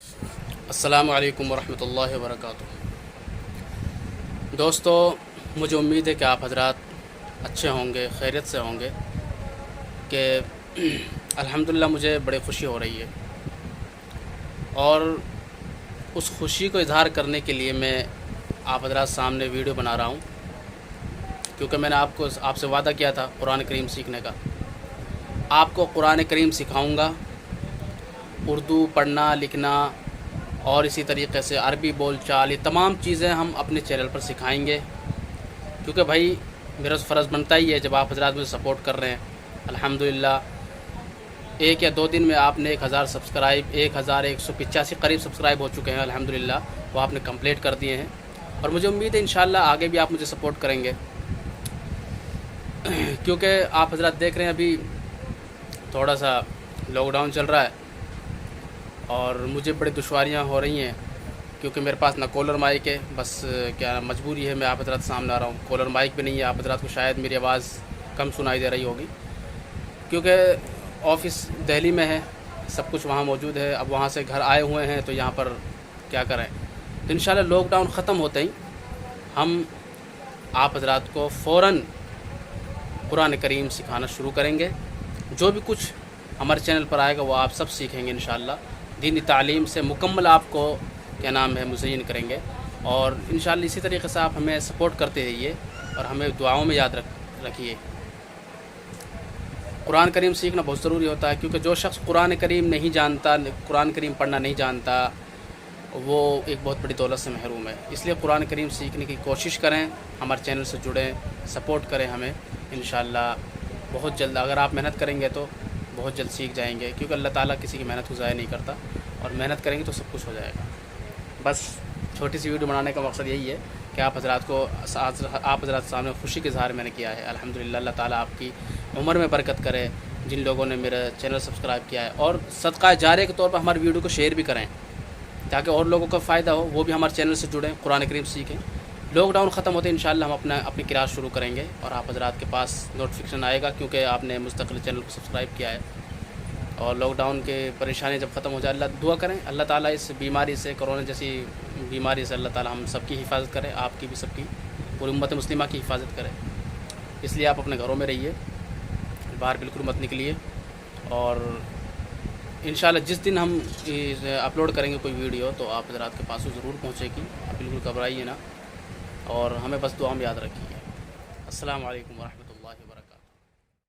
السلام علیکم ورحمۃ اللہ وبرکاتہ۔ دوستو، مجھے امید ہے کہ آپ حضرات اچھے ہوں گے، خیریت سے ہوں گے کہ الحمدللہ مجھے بڑی خوشی ہو رہی ہے، اور اس خوشی کو اظہار کرنے کے لیے میں آپ حضرات سامنے ویڈیو بنا رہا ہوں، کیونکہ میں نے آپ سے وعدہ کیا تھا قرآن کریم سیکھنے کا۔ آپ کو قرآن کریم سکھاؤں گا، اردو پڑھنا لکھنا اور اسی طریقے سے عربی بول چال، یہ تمام چیزیں ہم اپنے چینل پر سکھائیں گے، کیونکہ بھائی میرا فرض بنتا ہی ہے جب آپ حضرات مجھے سپورٹ کر رہے ہیں۔ الحمدللہ 1 یا 2 دن میں آپ نے 1000 سبسکرائب، 1185 قریب سبسکرائب ہو چکے ہیں الحمدللہ، وہ آپ نے کمپلیٹ کر دیے ہیں، اور مجھے امید ہے انشاءاللہ آگے بھی آپ مجھے سپورٹ کریں گے، کیونکہ آپ حضرات دیکھ رہے ہیں ابھی تھوڑا سا لاک ڈاؤن چل رہا ہے اور مجھے بڑی دشواریاں ہو رہی ہیں، کیونکہ میرے پاس نہ کولر مائک ہے، بس کیا مجبوری ہے میں آپ حضرات سامنے آ رہا ہوں۔ کولر مائک بھی نہیں ہے، آپ حضرات کو شاید میری آواز کم سنائی دے رہی ہوگی، کیونکہ آفس دہلی میں ہے، سب کچھ وہاں موجود ہے، اب وہاں سے گھر آئے ہوئے ہیں تو یہاں پر کیا کریں۔ تو انشاءاللہ لاک ڈاؤن ختم ہوتے ہی ہم آپ حضرات کو فوراً قرآن کریم سکھانا شروع کریں گے۔ جو بھی کچھ ہمارے چینل پر آئے گا وہ آپ سب سیکھیں گے انشاءاللہ، دینی تعلیم سے مکمل آپ کو کیا نام ہے مزین کریں گے، اور انشاءاللہ اسی طریقے سے آپ ہمیں سپورٹ کرتے رہیے اور ہمیں دعاؤں میں یاد رکھیے۔ قرآن کریم سیکھنا بہت ضروری ہوتا ہے، کیونکہ جو شخص قرآن کریم نہیں جانتا، قرآن کریم پڑھنا نہیں جانتا، وہ ایک بہت بڑی دولت سے محروم ہے۔ اس لیے قرآن کریم سیکھنے کی کوشش کریں، ہمارے چینل سے جڑیں، سپورٹ کریں ہمیں، انشاءاللہ بہت جلد اگر آپ محنت کریں گے تو بہت جلد سیکھ جائیں گے، کیونکہ اللہ تعالیٰ کسی کی محنت کو ضائع نہیں کرتا، اور محنت کریں گے تو سب کچھ ہو جائے گا۔ بس چھوٹی سی ویڈیو بنانے کا مقصد یہی ہے کہ آپ حضرات سامنے خوشی کے اظہار میں نے کیا ہے۔ الحمدللہ اللہ تعالیٰ آپ کی عمر میں برکت کرے، جن لوگوں نے میرا چینل سبسکرائب کیا ہے، اور صدقہ جاریہ کے طور پر ہماری ویڈیو کو شیئر بھی کریں تاکہ اور لوگوں کو فائدہ ہو، وہ بھی ہمارے چینل سے جڑیں، قرآن کریم سیکھیں۔ لاک ڈاؤن ختم ہوتے انشاءاللہ ہم اپنی کلاس شروع کریں گے، اور آپ حضرات کے پاس نوٹیفیکیشن آئے گا، کیونکہ آپ نے مستقل چینل کو سبسکرائب کیا ہے۔ اور لاک ڈاؤن کے پریشانی جب ختم ہو جائے، اللہ دعا کریں اللہ تعالیٰ اس بیماری سے، کرونا جیسی بیماری سے اللہ تعالیٰ ہم سب کی حفاظت کرے، آپ کی بھی، سب کی، پوری امت مسلمہ کی حفاظت کرے۔ اس لیے آپ اپنے گھروں میں رہیے، باہر بالکل مت نکلیے، اور انشاءاللہ جس دن ہم اپلوڈ کریں گے کوئی ویڈیو تو آپ حضرات کے پاس وہ ضرور پہنچے گی، آپ بالکل گھبرائیے نا، اور ہمیں بس دعا میں یاد رکھیے۔ السلام علیکم ورحمۃ اللہ۔